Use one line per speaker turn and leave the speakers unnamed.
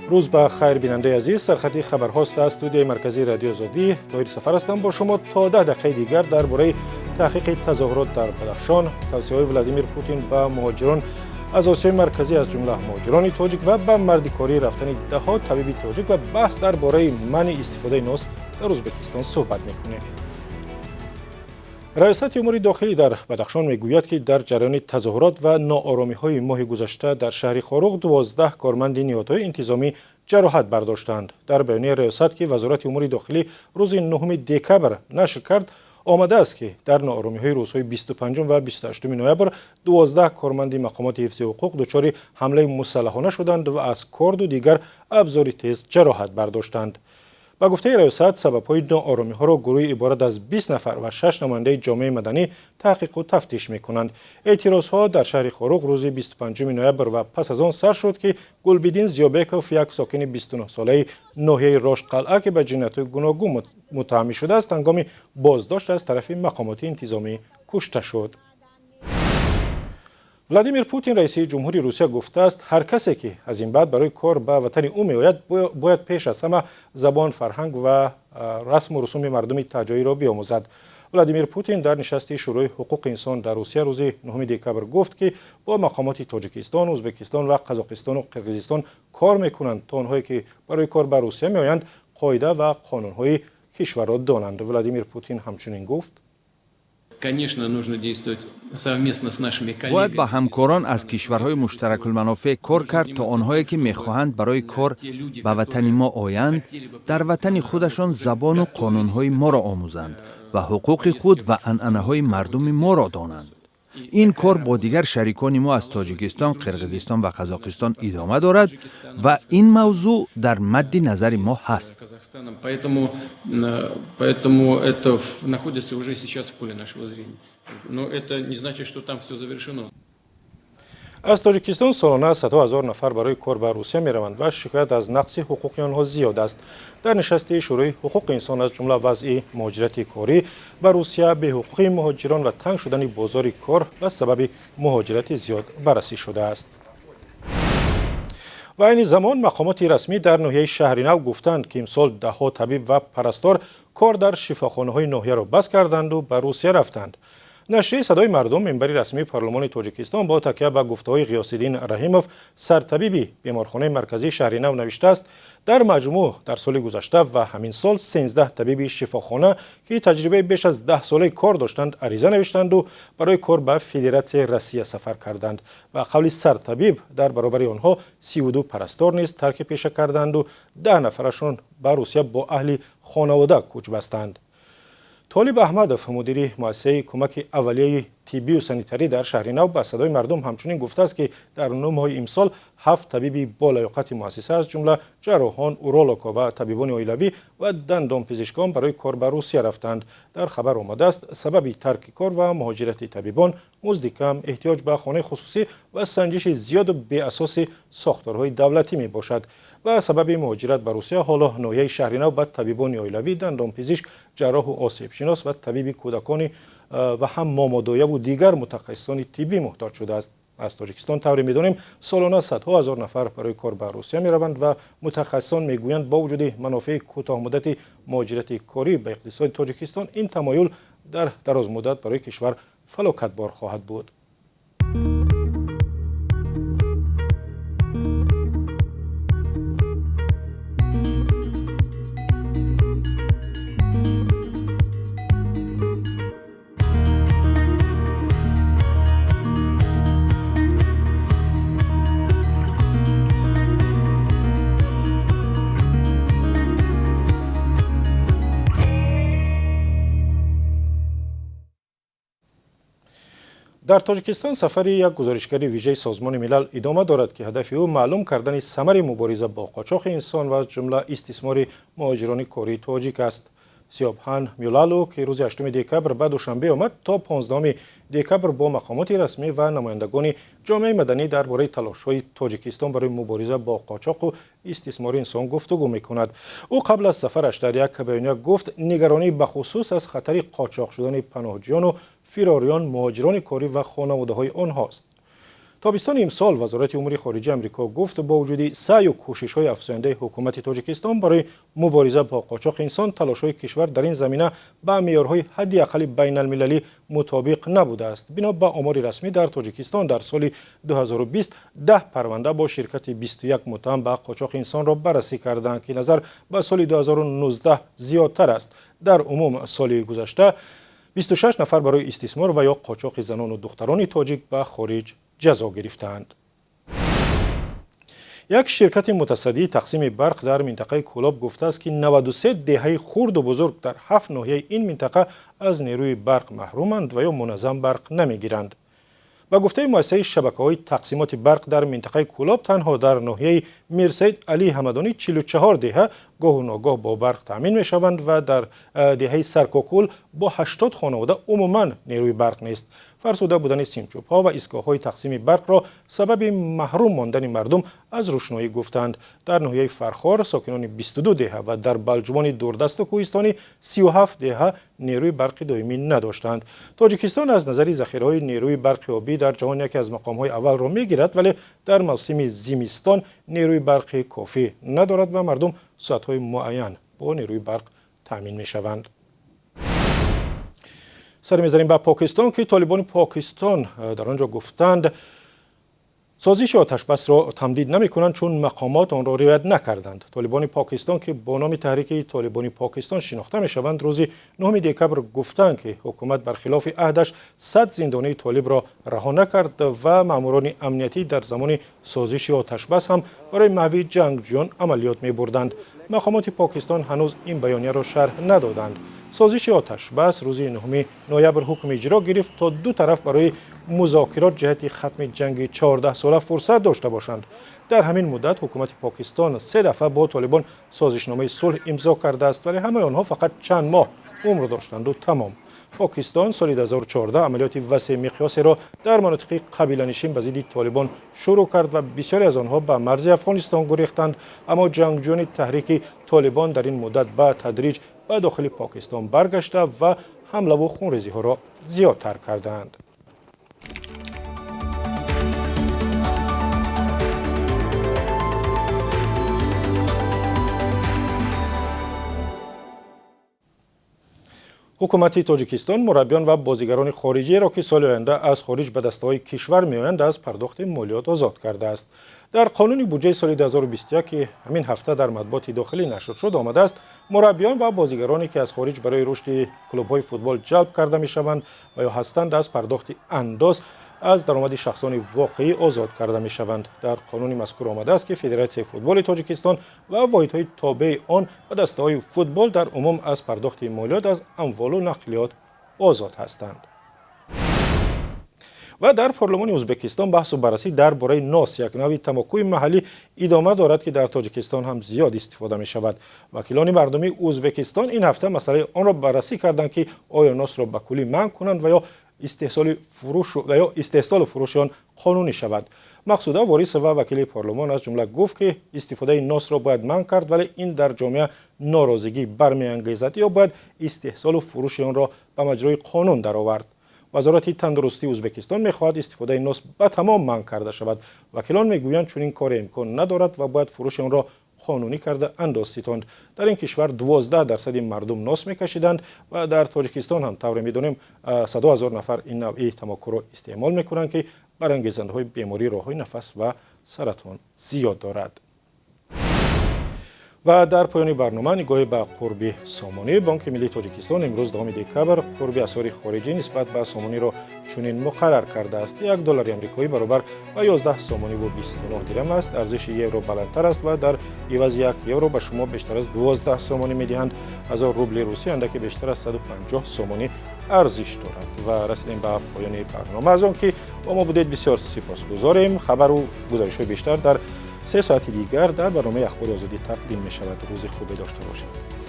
روز به خیر بیننده عزیز، سرخطی خبرهاست از استودیوی مرکزی رادیو آزادی. طاهر سفر هستم با شما تا 10 دقیقه دیگر درباره تحقیق تظاهرات در بدخشان، توصیه‌های ولادیمیر پوتین به مهاجران از آسیای مرکزی از جمله مهاجران تاجیک و به مردکاری رفتن ده‌ها طبیب تاجیک و بحث درباره منع استفاده ناز در ازبکستان صحبت می‌کنیم. ریاست امور داخلی در بدخشان میگوید که در جریان تظاهرات و ناآرامی‌های ماه گذشته در شهر خاروق 12 کارمند نهادهای انتظامی جراحت برداشتند. در بیانیه ریاست که وزارت امور داخلی روز 9 دکبر نشر کرد، آمده است که در ناآرامی‌های روزهای 25 و 28 نوامبر 12 کارمند مقامات حفظ حقوق دچار حمله مسلحانه شدند و از کارد و دیگر ابزار تیز جراحت برداشتند. با گفته ریاست، سبب‌های ناآرامی‌ها را گروهی عبارت از 20 نفر و 6 نماینده جامعه مدنی تحقیق و تفتیش می‌کنند. اعتراض‌ها در شهر خاروق روز 25 نوامبر و پس از آن سر شد که گلبدین زیابکوف، یک ساکن 29 ساله ناحیه راشد قلعه که به جنایت‌های گوناگون متهم شده است، هنگام بازداشت از طرف مقامات انتظامی کشته شد. ولادیمیر پوتین رئیس جمهوری روسیه گفته است هر کسی که از این بعد برای کار به وطن او میآید باید پیش از همه زبان، فرهنگ و رسم و رسوم مردم تاجایی را بیاموزد. ولادیمیر پوتین در نشست شورای حقوق انسان در روسیه روز 9 دکبر گفت که با مقامات تاجیکستان، ازبکستان و قزاقستان و قرقیزستان کار میکنند تا آنهایی که برای کار به روسیه میآیند قاعده و قانونهای کشور را دانند. ولادیمیر پوتین همچنین گفت
باید با همکاران از کشورهای مشترک المنافع کار کرد تا آنهایی که میخواهند برای کار به وطن ما آیند در وطن خودشان زبان و قانونهای ما را آموزند و حقوق خود و عنعنه‌های مردم ما را دانند. این کار با دیگر شریکان ما از تاجیکستان، قرقیزستان و قزاقستان ادامه دارد و این موضوع در مد نظر ما هست.
از تاجیکستان سالانه صدها هزار نفر برای کار به روسیه میروند و شکایت از نقص حقوق آنها زیاد است. در نشست شورای حقوق انسان از جمله وضع مهاجرت کاری به روسیه، به حقوق مهاجران و تنگ شدن بازار کار و سبب مهاجرت زیاد بررسی شده است. و این زمان مقامات رسمی در ناحیه شهرینو گفتند که امسال ده‌ها طبیب و پرستار کار در شفاخانه‌های ناحیه را بس کردند و به روسیه رفتند. نشریه صدای مردم منبر رسمی پارلمان تاجیکستان با تکیه به گفته‌های غیاث‌الدین رحیموف، سرطبیب بیمارخانه مرکزی شهرینو نوشته است در مجموع در سال گذشته و همین سال 13 طبیب شفاخانه که تجربه بیش از 10 ساله کار داشتند عریضه نوشتند و برای کار به فدرات روسیه سفر کردند و قبل سرطبیب در برابر آنها 32 پرستار نیز ترک پیشه کردند و 10 نفرشان به روسیه با اهل خانواده کوچ بستند. طالب احمدوف، مدیر مؤسسه کمک اولیه طبی و سانیتری در شهرینو، به صدای مردم همچنین گفته است که در 9 ماه امسال 7 طبیب با لیاقت مؤسسه از جمله جراحان، اورولوگ‌ها و طبیبان عائلوی و دندانپزشکان برای کار به روسیه رفتند. در خبر آمده است سبب ترک کار و مهاجرت طبیبان مزد کم، احتیاج به خانه خصوصی و سنجش زیاد و بی اساس ساختارهای دولتی می باشد. و سبب مهاجرت به روسیه حالا ناحیه شهرینو به طبیبان عائلوی، دندانپزشک، جراح و آسیب شناس و طبیب کودکان و حمام دایه و دیگر متخصصان طبی محتاج شده است. از تاجیکستان طوری می‌دانیم سالانه صدها هزار نفر برای کار به روسیه می‌روند و متخصصان می‌گویند با وجود منافع کوتاه مدت مهاجرت کاری به اقتصاد تاجیکستان، این تمایل در دراز مدت برای کشور فلاکتبار خواهد بود. در تاجیکستان سفر یک گزارشگر ویژه سازمان ملل ادامه دارد که هدف او معلوم کردن ثمر مبارزه با قاچاق انسان و از جمله استثمار مهاجران کاری تاجیک است. سیابهان میولالو که روز 8 دکبر به دوشنبه آمد تا 15 دکبر با مقامات رسمی و نمایندگان جامعه مدنی درباره تلاش‌های تاجیکستان برای مبارزه با قاچاق و استثمار انسان گفتگو می‌کند. او قبل از سفرش در یک بیانیه گفت نگرانی به خصوص از خطر قاچاق شدن پناهجویان و فراریان، مهاجران کاری و خانواده‌های آنهاست. تابستان امسال وزارت امور خارجه آمریکا گفت با وجود سعی و کوشش‌های افزاینده حکومت تاجیکستان برای مبارزه با قاچاق انسان، تلاش‌های کشور در این زمینه با معیارهای حداقل بین‌المللی مطابق نبوده است. بنا به آمار رسمی در تاجیکستان در سال 2020 10 پرونده با شرکت 21 متهم به قاچاق انسان را بررسی کردند که نظر به سال 2019 زیادتر است. در عموم سال گذشته 26 نفر برای استثمار و یا قاچاق زنان و دختران تاجیک به خارج جزا گرفتند. یک شرکت متصدی تقسیم برق در منطقه کولاب گفته است که 93 دهه خرد و بزرگ در 7 ناحیه این منطقه از نیروی برق محرومند و یا منظم برق نمیگیرند. با گفته مؤسسه شبکه‌های تقسیمات برق در منطقه کولاب تنها در ناحیه میرسید علی حمدانی 44 دهه گاه و ناگاه با برق تامین می‌شوند و در دهه سرکوکول با 80 خانواده عموماً نیروی برق نیست. فرسوده بودن سیمچوب‌ها و ایستگاه‌های تقسیم برق را سبب محروم ماندن مردم از روشنایی گفتند. در ناحیه فرخار ساکنان 22 دهه و در بلجوان دوردست و کوهستانی 37 دهه نیروی برق دائمی نداشتند. تاجیکستان از نظر ذخیره‌های نیروی برق آبی در جهان یکی از مقام‌های اول را می‌گیرد، ولی در موسم زمستان نیروی برق کافی ندارد و مردم ساعت‌های معین با نیروی برق تامین می‌شوند. سر می‌زنیم به پاکستان که طالبان پاکستان در آنجا گفتند سازش آتش بس را تمدید نمی‌کنند چون مقامات آن را رعایت نکردند. طالبان پاکستان که با نام تحریک طالبان پاکستان شناخته می‌شوند روز 9 دکبر گفتند که حکومت برخلاف عهدش 100 زندانی طالب را رها نکرد و ماموران امنیتی در زمان سازش آتش بس هم برای محو جنگجویان عملیات می‌بردند. مقامات پاکستان هنوز این بیانیه را شرح ندادند. سازش آتش بس روز 9 نوامبر حکم اجرا گرفت تا دو طرف برای مذاکرات جهت ختم جنگ 14 ساله فرصت داشته باشند. در همین مدت حکومت پاکستان 3 دفعه با طالبان سازشنامه صلح امضا کرده است، ولی همه آنها فقط چند ماه عمر داشتند و تمام. پاکستان سال 2014 عملیات وسیع مقیاسی را در مناطق قبیله‌نشین به ضد طالبان شروع کرد و بسیاری از آنها به مرز افغانستان گریختند، اما جنگجویان تحریک طالبان در این مدت به تدریج به داخل پاکستان برگشته و حمله و خونریزی ها را زیادتر کردند. حکومت تاجیکستان مربیان و بازیگران خارجی را که سال آینده از خارج به دسته‌های کشور می‌آیند از پرداخت مالیات آزاد کرده است. در قانون بودجه سال 2021 که همین هفته در مطبوعات داخلی نشر شد آمده است مربیان و بازیگرانی که از خارج برای رشد کلوب‌های فوتبال جلب کرده می‌شوند و یا هستند از پرداخت انداز از درآمد شخصان واقعی آزاد کرده می‌شوند. در قانون مذکور آمده است که فدراسیون فوتبال تاجیکستان و واحدهای تابع آن و دسته‌های فوتبال در عموم از پرداخت مالیات از اموال و نقلیات آزاد هستند. و در پارلمان ازبکستان بحث و بررسی درباره ناس، یک نوع تماکوی محلی ادامه دارد که در تاجیکستان هم زیاد استفاده می شود. وکیلان مردمی ازبکستان این هفته مسئله آن را بررسی کردند که آیا ناس را به کلی منع کنند و یا استحصال فروش آن قانونی شود. مقصوده وارث و وکیل پارلمان از جمله گفت که استفاده ناس را باید منع کرد، ولی این در جامعه ناراضگی برمی‌انگیزد یا باید استحصال و فروش آن را به مجرای قانون درآورد. وزارت تندرستی ازبکستان می‌خواهد استفاده ناس به تمام منع کرده شود. وکیلان می‌گویند چون این کار امکان ندارد و باید فروش آن را قانونی کرده انداز ستاند. در این کشور 12% مردم ناس می‌کشیدند و در تاجیکستان هم طور می‌دانیم 100,000 نفر این نوع تماکو را استعمال می‌کنند که برانگیزنده‌های بیماری راه‌های نفس و سرطان زیاد دارد. و در پایان برنامه نگاهی به قرب سامانی. بانک ملی تاجیکستان امروز 10 دکبر قرب اسعار خارجی نسبت به سامانی را چنین مقرر کرده است: $1 آمریکایی برابر با 11 سامانی و 29 درم است. ارزش یورو بلندتر است و در عوض 1 یورو به شما بیشتر از 12 سامانی می‌دهند. 1000 روبل روسی اندکی بیشتر از 150 سامانی ارزش دارد. و رسیدیم به پایان برنامه. از آنکه با ما بودید بسیار سپاسگزاریم. خبر و گزارش‌های بیشتر در 3 ساعت دیگر در برنامه اخبار آزادی تقدیم می شود. روز خوبی داشته باشید.